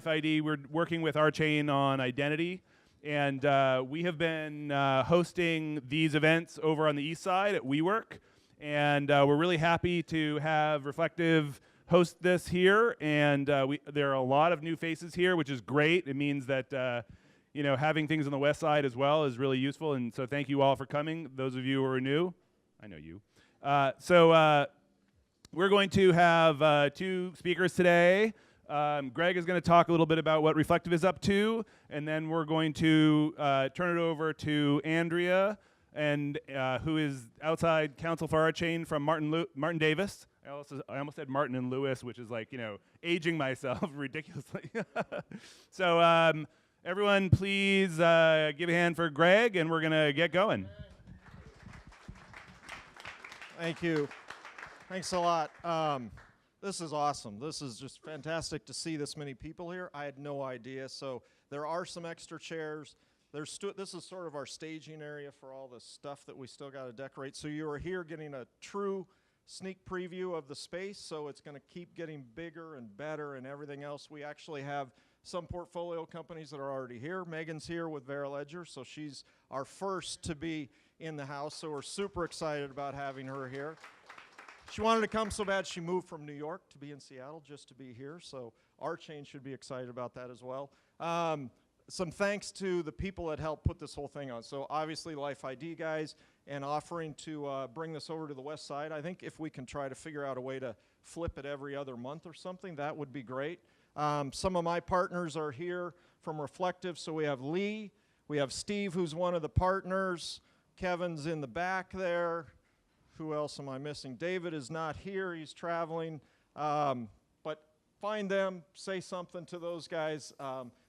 ID. We're working with RChain on identity, and we have been hosting these events over on the east side at WeWork, and we're really happy to have Reflective host this here, and there are a lot of new faces here, which is great. It means that having things on the west side as well is really useful, and so thank you all for coming. Those of you who are new, I know you. We're going to have two speakers today. Greg is going to talk a little bit about what Reflective is up to, and then we're going to turn it over to Andrea, and who is outside counsel for RChain from Martin Davis. I almost said Martin and Lewis, which is like, aging myself ridiculously. So everyone, please give a hand for Greg, and we're going to get going. Thank you. Thanks a lot. This is awesome. This is just fantastic to see this many people here. I had no idea. So there are some extra chairs. This is sort of our staging area for all the stuff that we still got to decorate. So you are here getting a true sneak preview of the space. So it's going to keep getting bigger and better and everything else. We actually have some portfolio companies that are already here. Megan's here with Vera Ledger, so she's our first to be in the house. So we're super excited about having her here. She wanted to come so bad she moved from New York to be in Seattle just to be here, so RChain should be excited about that as well. Some thanks to the people that helped put this whole thing on. So obviously Life ID guys, and offering to bring this over to the west side. I think if we can try to figure out a way to flip it every other month or something, that would be great. Some of my partners are here from Reflective, so we have Lee, we have Steve, who's one of the partners, Kevin's in the back there. Who else am I missing? David is not here. He's traveling. But find them. Say something to those guys.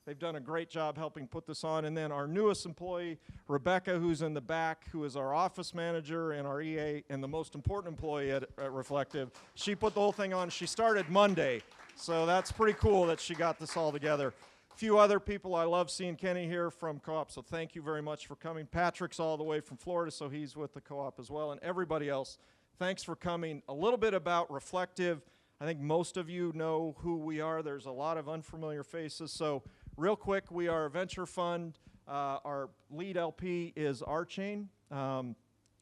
They've done a great job helping put this on. And then our newest employee, Rebecca, who's in the back, who is our office manager and our EA and the most important employee at Reflective. She put the whole thing on. She started Monday. So that's pretty cool that she got this all together. A few other people. I love seeing Kenny here from Co-op, so thank you very much for coming. Patrick's all the way from Florida, so he's with the Co-op as well. And everybody else, thanks for coming. A little bit about Reflective. I think most of you know who we are. There's a lot of unfamiliar faces. So real quick, we are a venture fund. Our lead LP is RChain.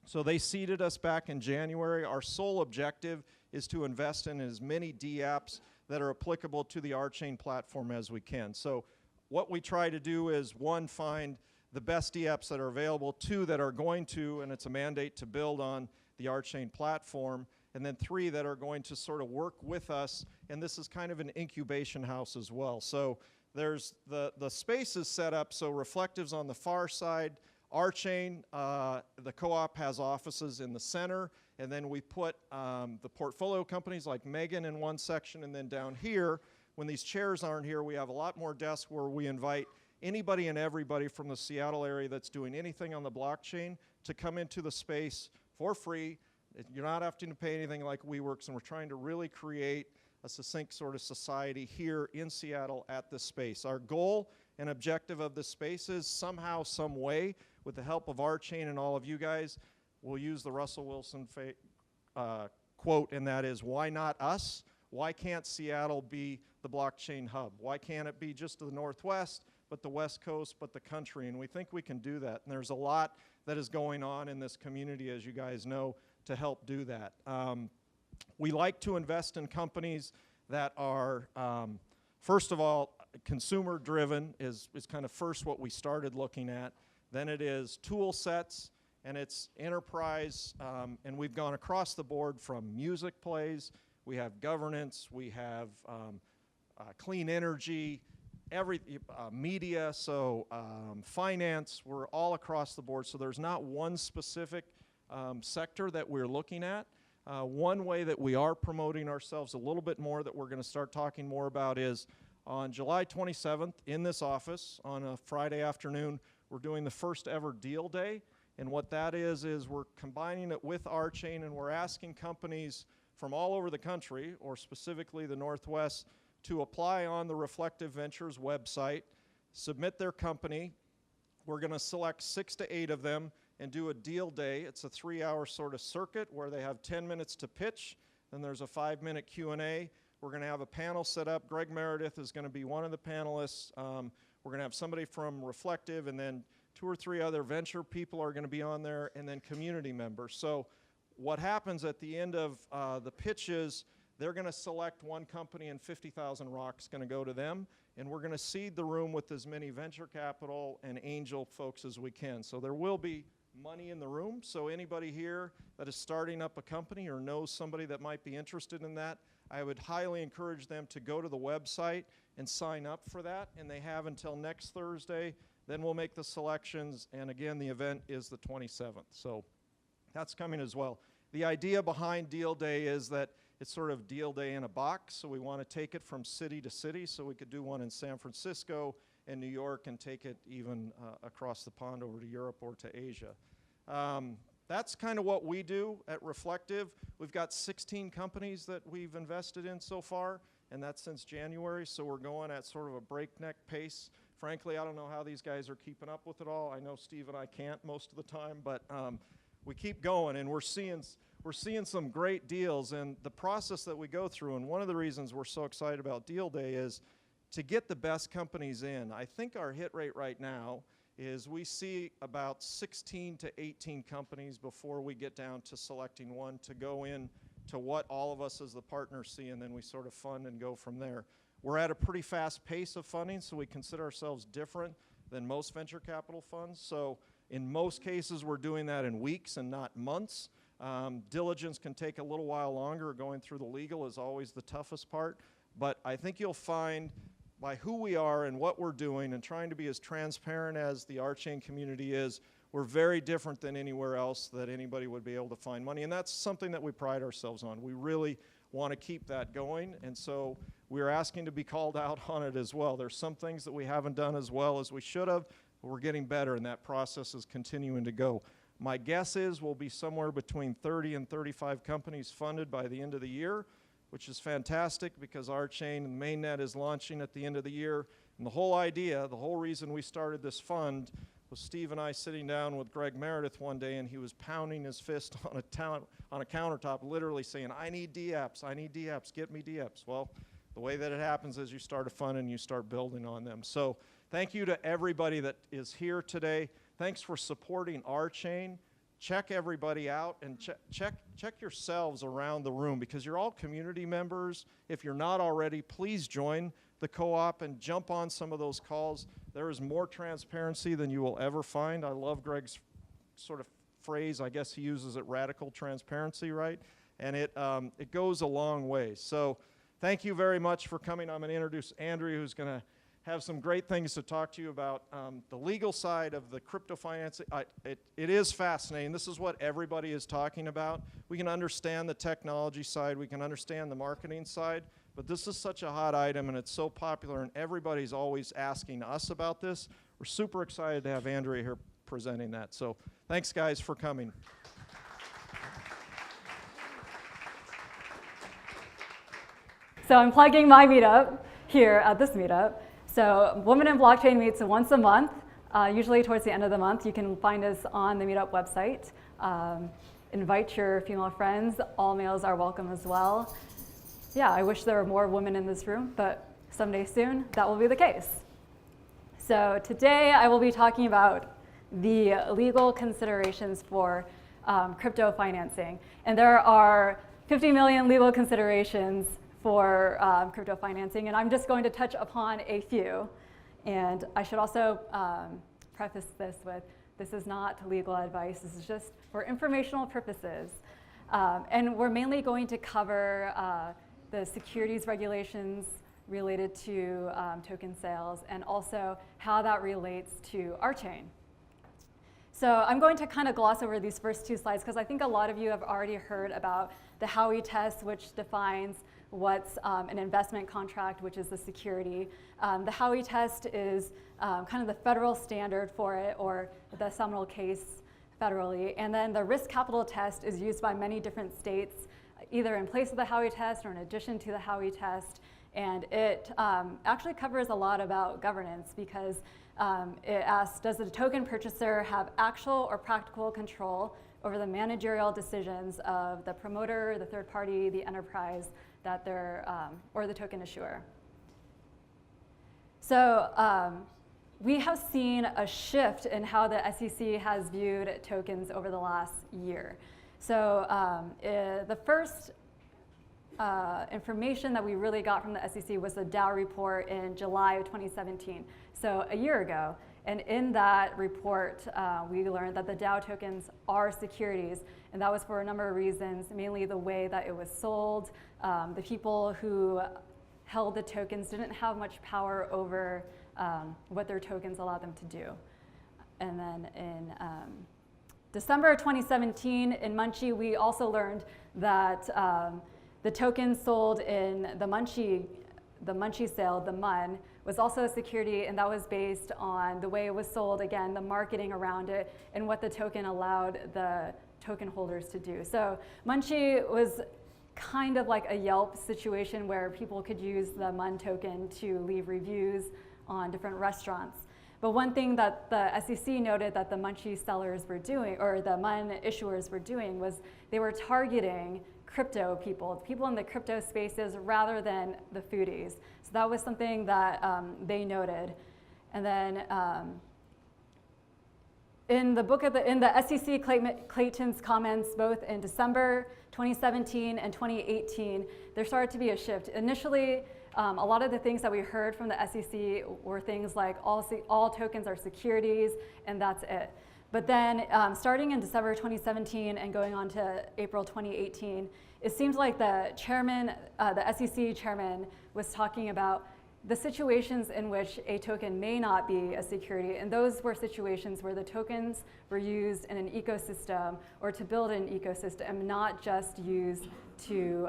So they seeded us back in January. Our sole objective is to invest in as many DApps that are applicable to the RChain platform as we can. So what we try to do is, one, find the best DApps that are available, two, that are going to, and it's a mandate to build on the RChain platform, and then three, that are going to sort of work with us, and this is kind of an incubation house as well. So there's the space is set up, so Reflective's on the far side, RChain, the Co-op has offices in the center, and then we put the portfolio companies like Megan in one section, and then down here, when these chairs aren't here, we have a lot more desks where we invite anybody and everybody from the Seattle area that's doing anything on the blockchain to come into the space for free. You're not having to pay anything like WeWorks, and we're trying to really create a succinct sort of society here in Seattle at this space. Our goal and objective of this space is somehow, some way, with the help of RChain and all of you guys, we'll use the Russell Wilson quote, and that is, why not us? Why can't Seattle be the blockchain hub? Why can't it be just to the Northwest, but the West Coast, but the country? And we think we can do that. And there's a lot that is going on in this community, as you guys know, to help do that. We like to invest in companies that are, first of all, consumer-driven is kind of first what we started looking at. Then it is tool sets, and it's enterprise, and we've gone across the board from music plays, we have governance, we have clean energy, media, so finance, we're all across the board. So there's not one specific sector that we're looking at. One way that we are promoting ourselves a little bit more that we're going to start talking more about is on July 27th in this office on a Friday afternoon, we're doing the first ever deal day. And what that is we're combining it with RChain, and we're asking companies from all over the country, or specifically the Northwest, to apply on the Reflective Ventures website, submit their company. We're going to select 6 to 8 of them and do a deal day. It's a 3-hour sort of circuit where they have 10 minutes to pitch, then there's a 5-minute Q&A. We're going to have a panel set up. Greg Meredith is going to be one of the panelists. We're going to have somebody from Reflective, and then 2 or 3 other venture people are going to be on there, and then community members. So what happens at the end of the pitches, they're going to select one company, and 50,000 Rock's going to go to them, and we're going to seed the room with as many venture capital and angel folks as we can. So there will be money in the room, so anybody here that is starting up a company or knows somebody that might be interested in that, I would highly encourage them to go to the website and sign up for that, and they have until next Thursday. Then we'll make the selections, and again, the event is the 27th, so that's coming as well. The idea behind Deal Day is that it's sort of Deal Day in a box, so we want to take it from city to city, so we could do one in San Francisco and New York and take it even across the pond over to Europe or to Asia. That's kind of what we do at Reflective. We've got 16 companies that we've invested in so far, and that's since January, so we're going at sort of a breakneck pace. Frankly, I don't know how these guys are keeping up with it all. I know Steve and I can't most of the time, but we keep going, and we're seeing some great deals, and the process that we go through, and one of the reasons we're so excited about Deal Day is to get the best companies in. I think our hit rate right now is we see about 16 to 18 companies before we get down to selecting one to go in to what all of us as the partners see, and then we sort of fund and go from there. We're at a pretty fast pace of funding, so we consider ourselves different than most venture capital funds. So in most cases, we're doing that in weeks and not months. Diligence can take a little while longer. Going through the legal is always the toughest part. But I think you'll find by who we are and what we're doing and trying to be as transparent as the RChain community is, we're very different than anywhere else that anybody would be able to find money. And that's something that we pride ourselves on. We really want to keep that going. And so we're asking to be called out on it as well. There's some things that we haven't done as well as we should have, but we're getting better, and that process is continuing to go. My guess is we'll be somewhere between 30 and 35 companies funded by the end of the year, which is fantastic because RChain and Mainnet is launching at the end of the year. And the whole idea, the whole reason we started this fund was Steve and I sitting down with Greg Meredith one day, and he was pounding his fist on a countertop, literally saying, I need DApps, I need DApps, get me DApps. Well, the way that it happens is you start a fund and you start building on them. So thank you to everybody that is here today. Thanks for supporting RChain. Check everybody out and check yourselves around the room because you're all community members. If you're not already, please join the co-op and jump on some of those calls. There is more transparency than you will ever find. I love Greg's sort of phrase. I guess he uses it, radical transparency, right? And it goes a long way. So thank you very much for coming. I'm going to introduce Andrea, who's going to have some great things to talk to you about. The legal side of the crypto financing, it is fascinating. This is what everybody is talking about. We can understand the technology side, we can understand the marketing side, but this is such a hot item and it's so popular and everybody's always asking us about this. We're super excited to have Andrea here presenting that. So thanks guys for coming. So I'm plugging my meetup here at this meetup. So Women in Blockchain meets once a month, usually towards the end of the month. You can find us on the Meetup website. Invite your female friends. All males are welcome as well. Yeah, I wish there were more women in this room, but someday soon that will be the case. So today I will be talking about the legal considerations for crypto financing. And there are 50 million legal considerations for crypto financing, and I'm just going to touch upon a few. And I should also preface this with, this is not legal advice, this is just for informational purposes. And we're mainly going to cover the securities regulations related to token sales and also how that relates to RChain. So I'm going to kind of gloss over these first two slides because I think a lot of you have already heard about the Howey test, which defines what's an investment contract, which is the security. The Howey test is kind of the federal standard for it, or the seminal case federally. And then the risk capital test is used by many different states, either in place of the Howey test or in addition to the Howey test. And it actually covers a lot about governance because it asks, does the token purchaser have actual or practical control over the managerial decisions of the promoter, the third party, the enterprise, that they're, or the token issuer. So we have seen a shift in how the SEC has viewed tokens over the last year. So the first information that we really got from the SEC was the Dow report in July of 2017, so a year ago. And in that report, we learned that the Dow tokens are securities, and that was for a number of reasons, mainly the way that it was sold. The people who held the tokens didn't have much power over what their tokens allowed them to do. And then in December of 2017, in Munchie, we also learned that the tokens sold in the Munchie sale, the MUN, was also a security, and that was based on the way it was sold, again, the marketing around it, and what the token allowed the token holders to do. So Munchie was kind of like a Yelp situation where people could use the MUN token to leave reviews on different restaurants. But one thing that the SEC noted that the Munchie sellers were doing, or the MUN issuers were doing, was they were targeting crypto people in the crypto spaces rather than the foodies. So that was something that they noted. And then in the SEC Clayton's comments, both in December 2017 and 2018, there started to be a shift. Initially, a lot of the things that we heard from the SEC were things like all tokens are securities, and that's it. But then starting in December 2017 and going on to April 2018, it seems like the chairman, the SEC chairman, was talking about the situations in which a token may not be a security, and those were situations where the tokens were used in an ecosystem or to build an ecosystem, not just used to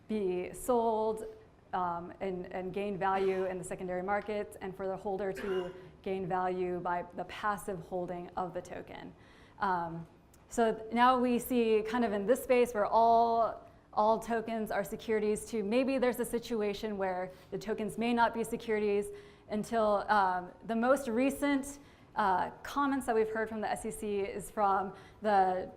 be sold and gain value in the secondary markets, and for the holder to gain value by the passive holding of the token. So now we see kind of in this space where all tokens are securities to maybe there's a situation where the tokens may not be securities until the most recent comments that we've heard from the SEC is from the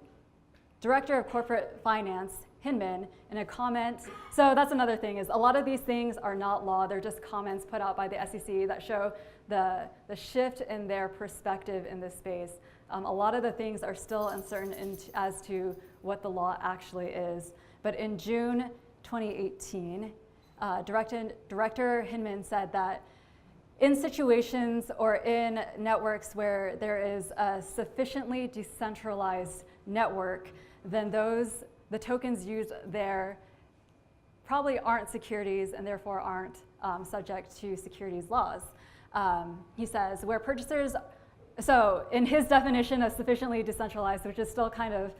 Director of Corporate Finance, Hinman, in a comment. So that's another thing, is a lot of these things are not law, they're just comments put out by the SEC that show the shift in their perspective in this space. A lot of the things are still uncertain as to what the law actually is. But in June 2018, Director Hinman said that in situations or in networks where there is a sufficiently decentralized network, then the tokens used there probably aren't securities and therefore aren't subject to securities laws. He says, where purchasers, so in his definition of sufficiently decentralized, which is still kind of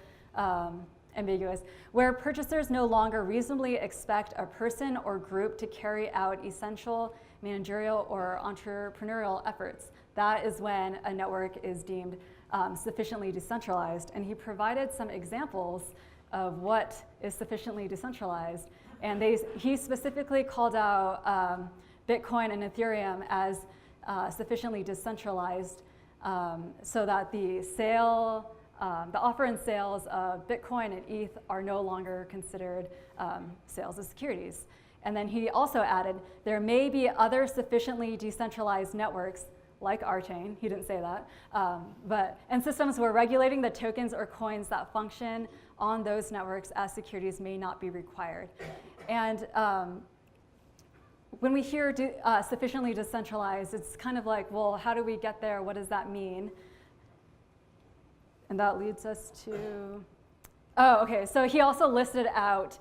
ambiguous, where purchasers no longer reasonably expect a person or group to carry out essential managerial or entrepreneurial efforts, that is when a network is deemed sufficiently decentralized. And he provided some examples of what is sufficiently decentralized. And he specifically called out Bitcoin and Ethereum as sufficiently decentralized so that the offer and sales of Bitcoin and ETH are no longer considered sales of securities. And then he also added, there may be other sufficiently decentralized networks like RChain, he didn't say that, and systems where regulating the tokens or coins that function on those networks as securities may not be required. And when we hear sufficiently decentralized, it's kind of like, well, how do we get there? What does that mean? And that leads us to, so he also listed out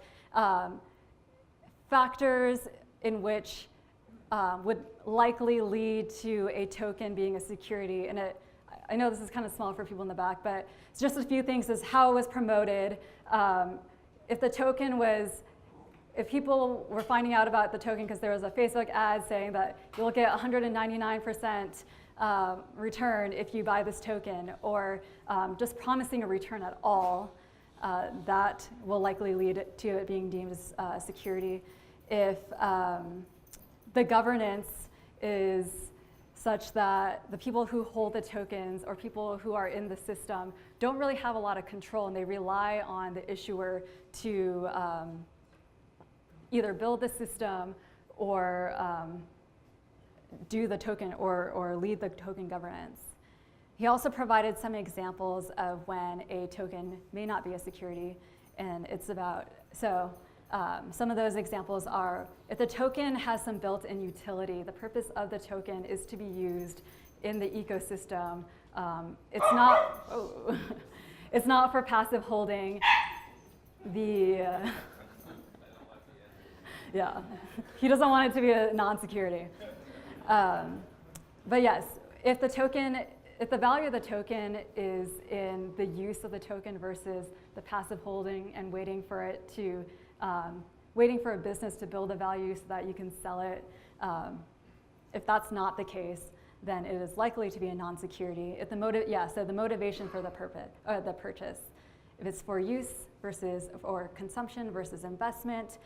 factors in which would likely lead to a token being a security. And I know this is kind of small for people in the back, but it's just a few things is how it was promoted. If the token was, if people were finding out about the token because there was a Facebook ad saying that you'll get 199% return if you buy this token, or just promising a return at all, that will likely lead to it being deemed as security. If the governance is such that the people who hold the tokens or people who are in the system don't really have a lot of control, and they rely on the issuer to either build the system or do the token or lead the token governance. He also provided some examples of when a token may not be a security, and it's about, so some of those examples are, if the token has some built-in utility, the purpose of the token is to be used in the ecosystem. It's not, oh, it's not for passive holding. Yeah, he doesn't want it to be a non-security. But yes, if the value of the token is in the use of the token versus the passive holding and waiting for a business to build a value so that you can sell it, if that's not the case, then it is likely to be a non-security. If so the motivation for the purchase, if it's for use or consumption versus investment,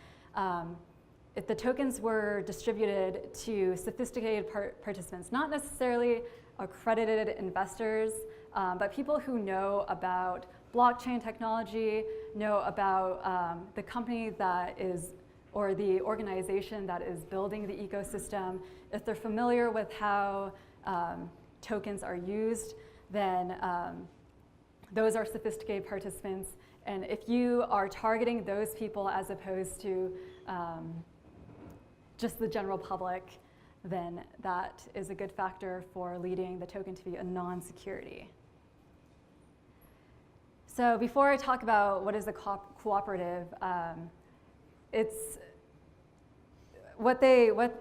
if the tokens were distributed to sophisticated participants, not necessarily accredited investors, but people who know about blockchain technology, know about the company that is, or the organization that is building the ecosystem, if they're familiar with how tokens are used, then those are sophisticated participants. And if you are targeting those people as opposed to just the general public, then that is a good factor for leading the token to be a non-security. So before I talk about what is a cooperative, it's what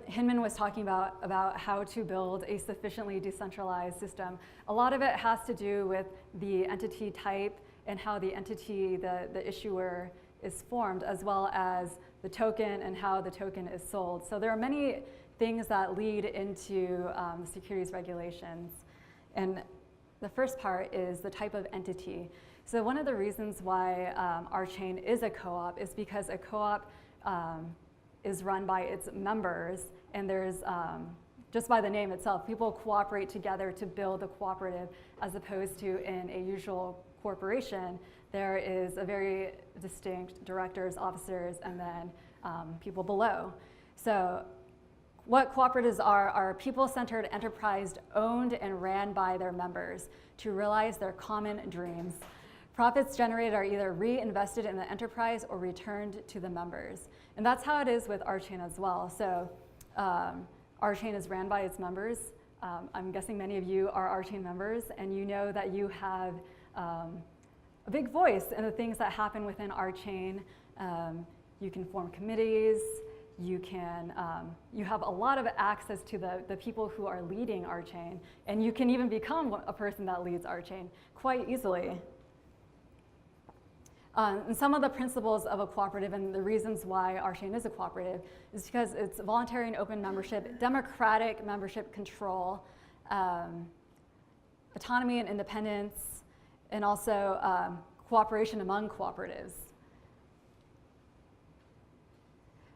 Hinman was talking about how to build a sufficiently decentralized system. A lot of it has to do with the entity type and how the entity, the issuer, is formed, as well as the token and how the token is sold. So there are many things that lead into securities regulations. And the first part is the type of entity. So one of the reasons why RChain is a co-op is because a co-op is run by its members, and there's, just by the name itself, people cooperate together to build a cooperative, as opposed to in a usual corporation, there is a very distinct directors, officers, and then people below. So what cooperatives are people-centered enterprise owned and ran by their members to realize their common dreams. Profits generated are either reinvested in the enterprise or returned to the members. And that's how it is with RChain as well. So RChain is ran by its members. I'm guessing many of you are RChain members, and you know that you have a big voice in the things that happen within RChain. You can form committees. You have a lot of access to the people who are leading RChain, and you can even become a person that leads RChain quite easily. And some of the principles of a cooperative and the reasons why RChain is a cooperative is because it's voluntary and open membership, democratic membership control, autonomy and independence, and also cooperation among cooperatives.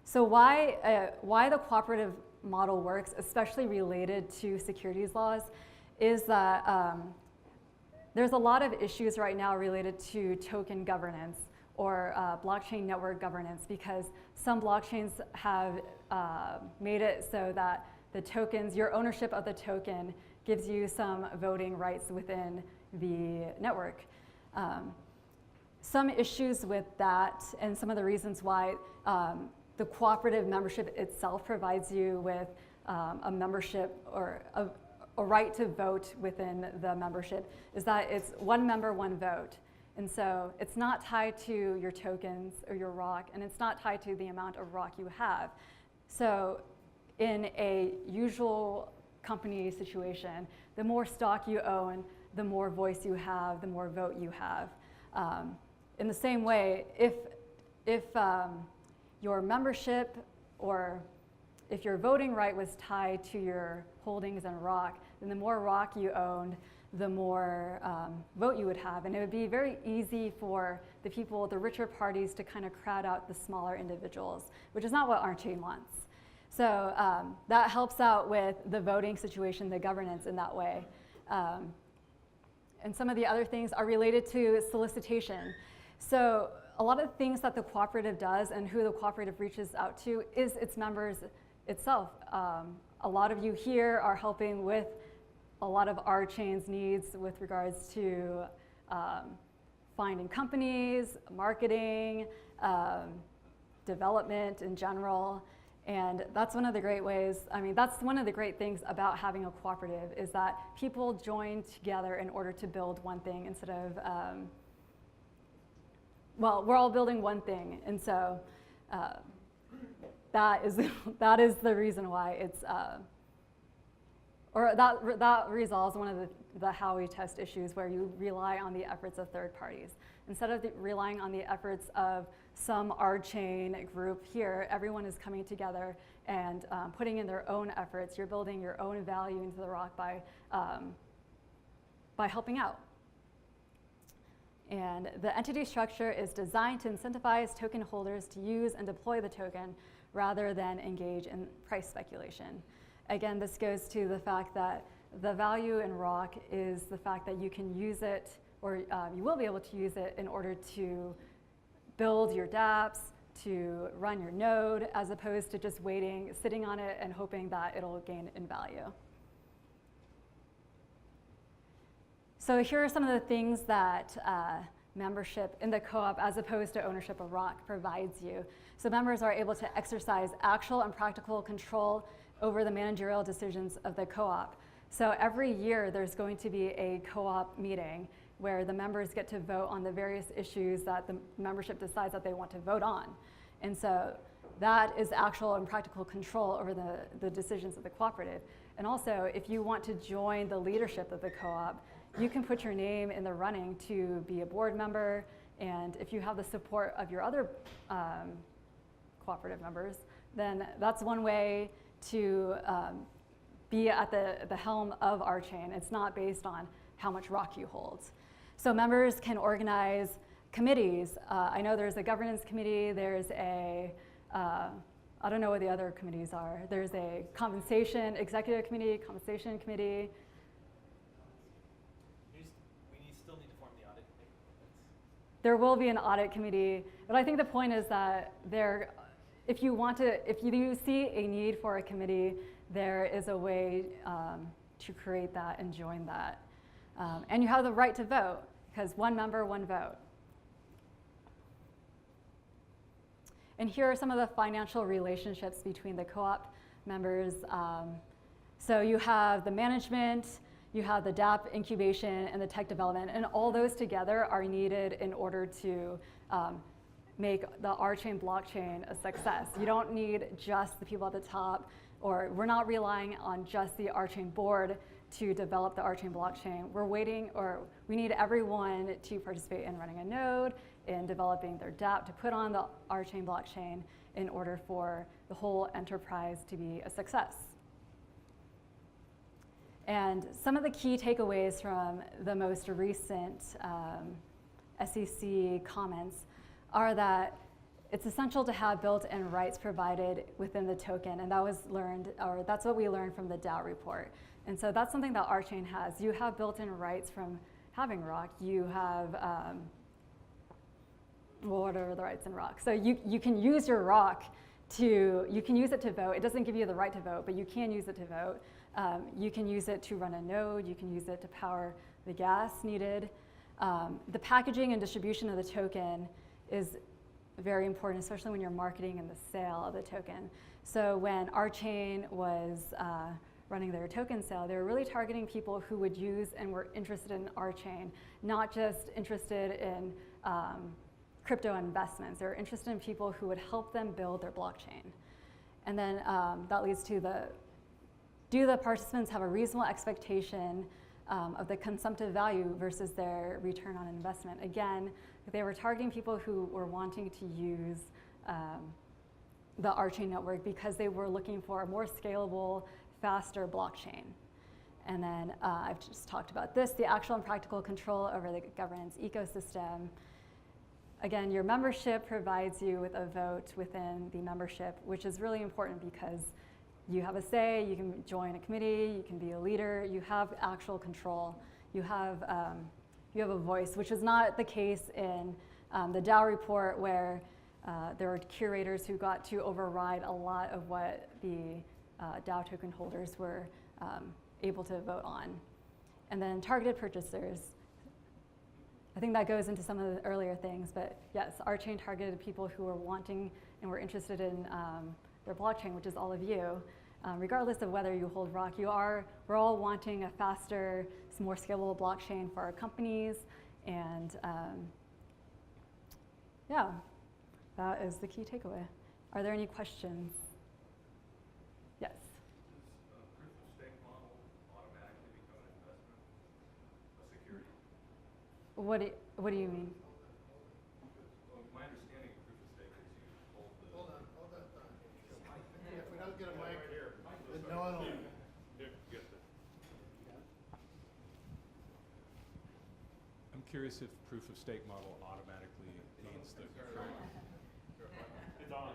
So why the cooperative model works, especially related to securities laws, is that there's a lot of issues right now related to token governance or blockchain network governance, because some blockchains have made it so that the tokens, your ownership of the token, gives you some voting rights within the network. Some issues with that, and some of the reasons why the cooperative membership itself provides you with a membership or a right to vote within the membership, is that it's one member, one vote. And so it's not tied to your tokens or your ROC, and it's not tied to the amount of ROC you have. So in a usual company situation, the more stock you own, the more voice you have, the more vote you have. In the same way, if your membership or if your voting right was tied to your holdings in ROC, then the more ROC you owned, the more vote you would have. And it would be very easy for the people, the richer parties, to kind of crowd out the smaller individuals, which is not what RChain wants. So that helps out with the voting situation, the governance in that way. And some of the other things are related to solicitation. So a lot of things that the cooperative does and who the cooperative reaches out to is its members itself. A lot of you here are helping with a lot of RChain's needs with regards to finding companies, marketing, development in general. And that's one of the great ways, I mean, that's one of the great things about having a cooperative is that people join together in order to build one thing instead of, well, we're all building one thing. And so that is the reason why it's, or that resolves one of the how we test issues where you rely on the efforts of third parties. Instead of relying on the efforts of some RChain group here, everyone is coming together and putting in their own efforts. You're building your own value into the rock by helping out. And the entity structure is designed to incentivize token holders to use and deploy the token rather than engage in price speculation. Again, this goes to the fact that the value in rock is the fact that you can use it, or you will be able to use it in order to build your dApps, to run your node, as opposed to just waiting, sitting on it and hoping that it'll gain in value. So here are some of the things that membership in the co-op as opposed to ownership of rock provides you. So members are able to exercise actual and practical control over the managerial decisions of the co-op. So every year there's going to be a co-op meeting where the members get to vote on the various issues that the membership decides that they want to vote on. And so that is actual and practical control over the decisions of the cooperative. And also, if you want to join the leadership of the co-op, you can put your name in the running to be a board member. And if you have the support of your other cooperative members, then that's one way to be at the helm of RChain. It's not based on how much rock you hold. So members can organize committees. I know there's a governance committee, there's a, I don't know what the other committees are. There's a compensation, executive committee, compensation committee. We still need to form the audit committee. There will be an audit committee, but I think the point is that if you see a need for a committee, there is a way to create that and join that. And you have the right to vote, because one member, one vote. And here are some of the financial relationships between the co-op members. So you have the management, you have the dApp incubation, and the tech development, and all those together are needed in order to make the RChain blockchain a success. You don't need just the people at the top, or we're not relying on just the RChain board to develop the RChain blockchain. We need everyone to participate in running a node, in developing their dApp to put on the RChain blockchain in order for the whole enterprise to be a success. And some of the key takeaways from the most recent SEC comments are that it's essential to have built-in rights provided within the token, and that was learned, or that's what we learned from the DAO report. And so that's something that RChain has. You have built-in rights from having rock. You have, well, what are the rights in rock? So you can use your rock you can use it to vote. It doesn't give you the right to vote, but you can use it to vote. You can use it to run a node. You can use it to power the gas needed. The packaging and distribution of the token is very important, especially when you're marketing and the sale of the token. So when RChain was running their token sale, they were really targeting people who would use and were interested in RChain, not just interested in crypto investments. They're interested in people who would help them build their blockchain. And then that leads to do the participants have a reasonable expectation of the consumptive value versus their return on investment? Again, they were targeting people who were wanting to use the RChain network because they were looking for a more scalable, faster blockchain. And then I've just talked about this, the actual and practical control over the governance ecosystem. Again, your membership provides you with a vote within the membership, which is really important because you have a say, you can join a committee, you can be a leader, you have actual control, you have a voice, which is not the case in the DAO report where there were curators who got to override a lot of what the DAO token holders were able to vote on. And then targeted purchasers. I think that goes into some of the earlier things, but yes, RChain targeted people who were wanting and were interested in their blockchain, which is all of you. Regardless of whether you hold ROC, we're all wanting a faster, more scalable blockchain for our companies, and yeah, that is the key takeaway. Are there any questions? Yes. Does proof of stake model automatically become an investment, a security? What do you mean? Well, my understanding of proof of stake is you hold the. Hold on. If we don't get a mic here, then no one will. Here, get the. I'm curious if proof of stake model automatically means the current. It's on.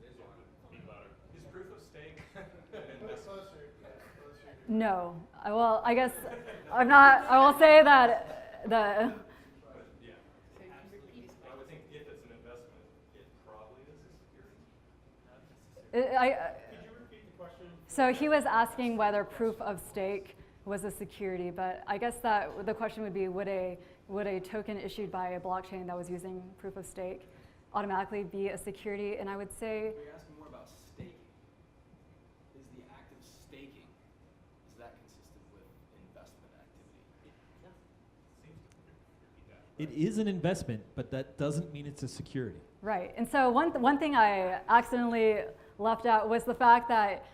It's on. Be louder. Is proof of stake an investment? No. Well, I guess I'm not. I will say that the. Yeah. I would think if it's an investment, it probably is a security. Could you repeat the question? So he was asking whether proof of stake was a security, but I guess that the question would be, would a token issued by a blockchain that was using proof of stake automatically be a security? And I would say, We're asking more about staking. Is the act of staking, is that consistent with investment activity? It is an investment, but that doesn't mean it's a security. right. And so one thing I accidentally left out was the fact that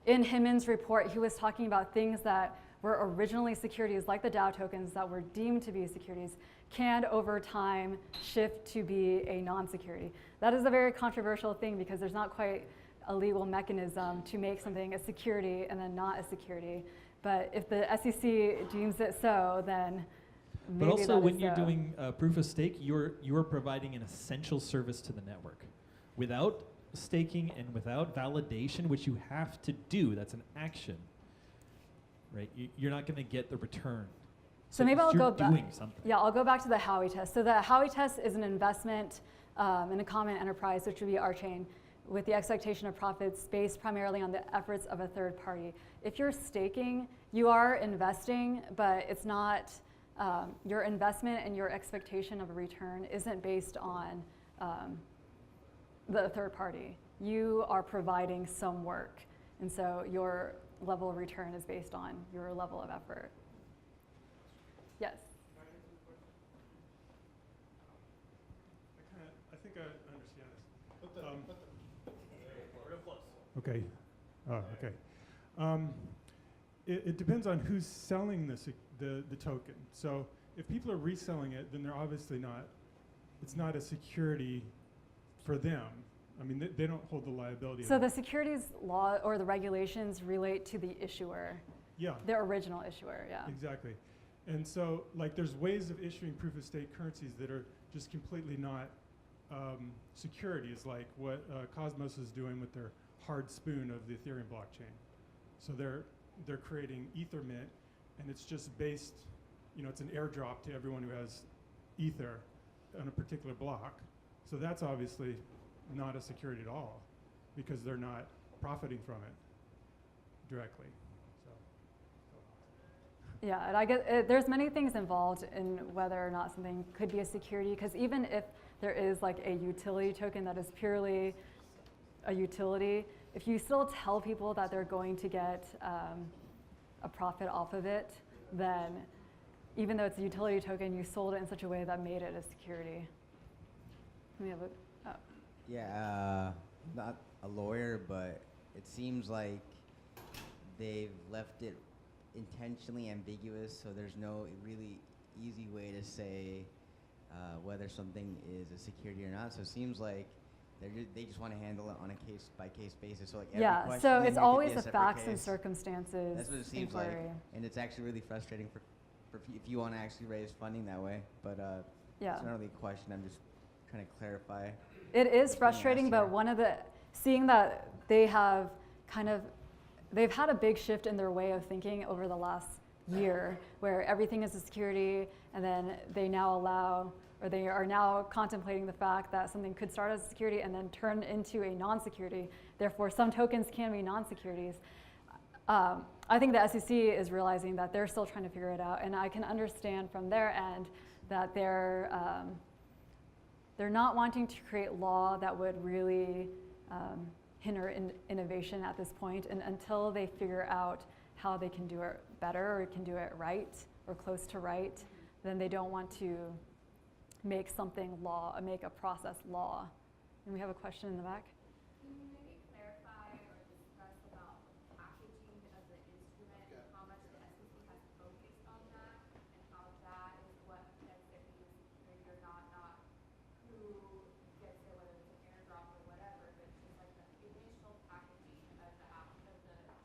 in Hyman's report, he was talking about things that were originally securities, like the DAO tokens that were deemed to be securities, can over time shift to be a non-security. That is a very controversial thing because there's not quite a legal mechanism to make something a security and then not a security. But if the SEC deems it so, then maybe But also, that when is you're so. doing proof of stake, you're providing an essential service to the network. Without staking and without validation, which you have to do, that's an action, right? You're not going to get the return. So maybe I'll you're go back. doing something. Yeah, I'll go back to the Howey test. So the Howey test is an investment in a common enterprise, which would be RChain, with the expectation of profits based primarily on the efforts of a third party. If you're staking, you are investing, but it's not, your investment and your expectation of a return isn't based on the third party. You are providing some work, and so your level of return is based on your level of effort. Yes? I think I understand this. Real close. Okay. Oh, okay. It depends on who's selling the token. So if people are reselling it, then they're obviously not. It's not a security for them. I mean, they don't hold the liability. So of the it. securities law or the regulations relate to the issuer, Yeah. the original issuer, yeah. Exactly. And so, like, there's ways of issuing proof of stake currencies that are just completely not securities, like what Cosmos is doing with their hard spoon of the Ethereum blockchain. So they're creating Ethermint, and it's just based, it's an airdrop to everyone who has Ether on a particular block. So that's obviously not a security at all, because they're not profiting from it directly. Yeah, and I guess there's many things involved in whether or not something could be a security, because even if there is like a utility token that is purely a utility, if you still tell people that they're going to get a profit off of it, then even though it's a utility token, you sold it in such a way that made it a security. We have a, Yeah, not a lawyer, but it seems like they've left it intentionally ambiguous, so there's no really easy way to say whether something is a security or not. So it seems like they just want to handle it on a case-by-case basis. So like every yeah, question so then it's there could be always a separate facts and case. circumstances That's what it seems inquiry. like, and it's actually really frustrating for if you want to actually raise funding that way. But Yeah. it's not really a question. I'm just trying to clarify. It is what's being frustrating, asked but here. seeing that they've had a big shift in their way of thinking over the last year, where everything is a security, and then they now allow or they are now contemplating the fact that something could start as a security and then turn into a non-security. Therefore, some tokens can be non-securities. I think the SEC is realizing that they're still trying to figure it out, and I can understand from their end that they're not wanting to create law that would really hinder innovation at this point, and until they figure out how they can do it better or can do it right or close to right, then they don't want to make something law, make a process law. And we have a question in the back. Can you maybe clarify or discuss about the packaging of the instrument and how much the SEC has focused on that and how that is what gets it being security or not who gets it, whether it's an airdrop or whatever, but just like the initial packaging of the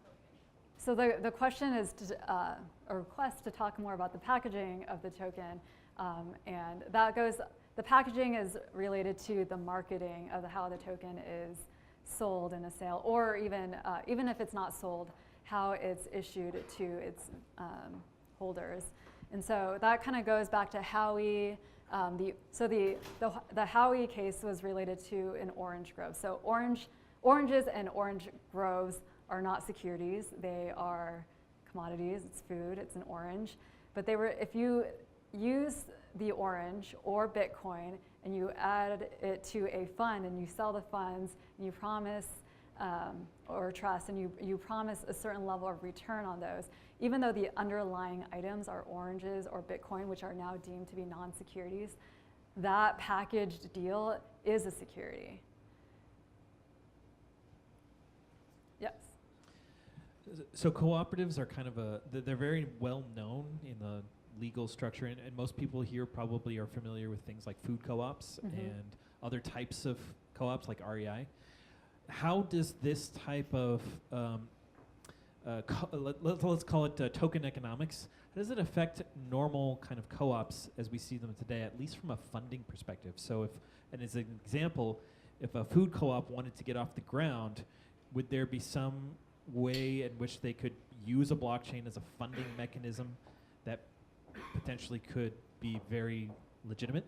token? So the question is a request to talk more about the packaging of the token, and that goes. The packaging is related to the marketing of how the token is sold in a sale, or even if it's not sold, how it's issued to its holders. And so that kind of goes back to Howey. The Howey case was related to an orange grove. So oranges and orange groves are not securities. They are commodities. It's food. It's an orange. But they were, if you use the orange or Bitcoin and you add it to a fund and you sell the funds and you promise or trust and you promise a certain level of return on those, even though the underlying items are oranges or Bitcoin, which are now deemed to be non-securities, that packaged deal is a security. Yes. So cooperatives are kind of they're very well known in the legal structure, and most people here probably are familiar with things like food co-ops and other types of co-ops like REI. How does this type of, let's call it token economics, how does it affect normal kind of co-ops as we see them today, at least from a funding perspective? So and as an example, if a food co-op wanted to get off the ground, would there be some way in which they could use a blockchain as a funding mechanism that potentially could be very legitimate?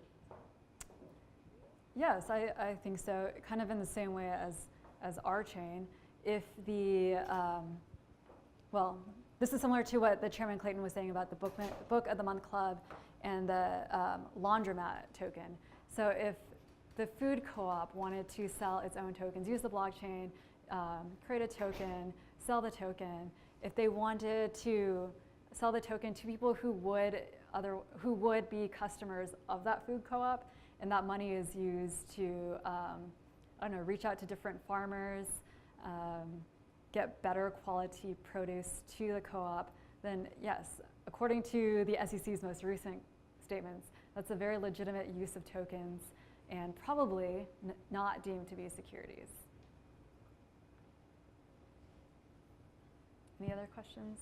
Yes, I think so. Kind of in the same way as RChain. If the, well, this is similar to what the Chairman Clayton was saying about the Book of the Month Club and the laundromat token. So if the food co-op wanted to sell its own tokens, use the blockchain, create a token, sell the token, if they wanted to sell the token to people who would be customers of that food co-op, and that money is used to, reach out to different farmers, get better quality produce to the co-op, then yes, according to the SEC's most recent statements, that's a very legitimate use of tokens and probably not deemed to be securities. Any other questions?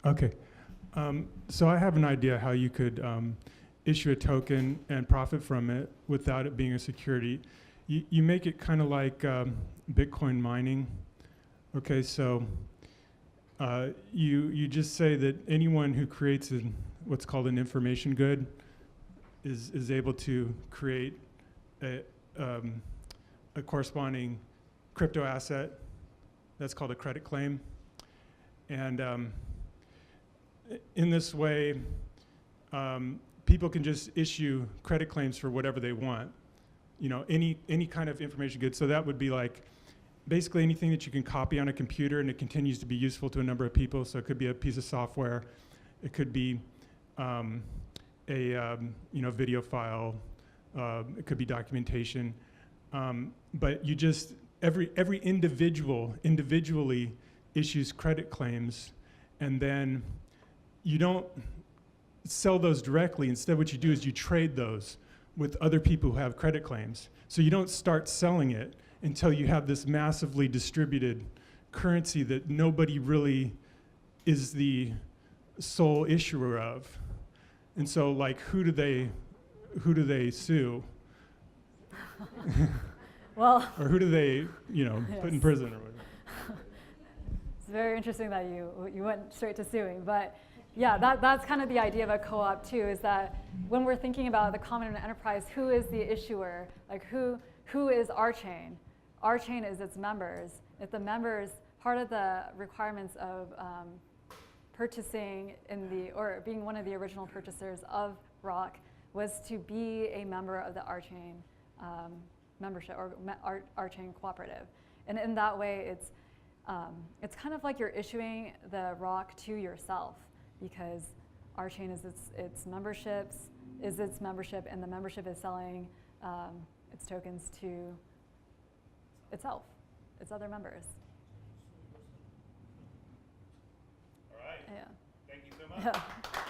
Okay, so I have an idea how you could issue a token and profit from it without it being a security. You make it kind of like Bitcoin mining. Okay, so you just say that anyone who creates what's called an information good is able to create a corresponding crypto asset that's called a credit claim. And in this way, people can just issue credit claims for whatever they want. You know, any kind of information good. So that would be like basically anything that you can copy on a computer and it continues to be useful to a number of people. So it could be a piece of software, it could be a video file, it could be documentation. But you just every individually issues credit claims, and then you don't sell those directly. Instead, what you do is you trade those with other people who have credit claims. So you don't start selling it until you have this massively distributed currency that nobody really is the sole issuer of. And so, like, who do they sue? Well, or who do they, put in prison or whatever? It's very interesting that you went straight to suing, but Yeah, that's kind of the idea of a co-op too, is that when we're thinking about the common enterprise, who is the issuer? Like who is RChain? RChain is its members. If the members, part of the requirements of purchasing or being one of the original purchasers of Rock was to be a member of the RChain membership or RChain cooperative. And in that way, it's kind of like you're issuing the Rock to yourself, because RChain is its membership, and the membership is selling its tokens to itself, its other members. All right. Yeah. Thank you so much. Yeah.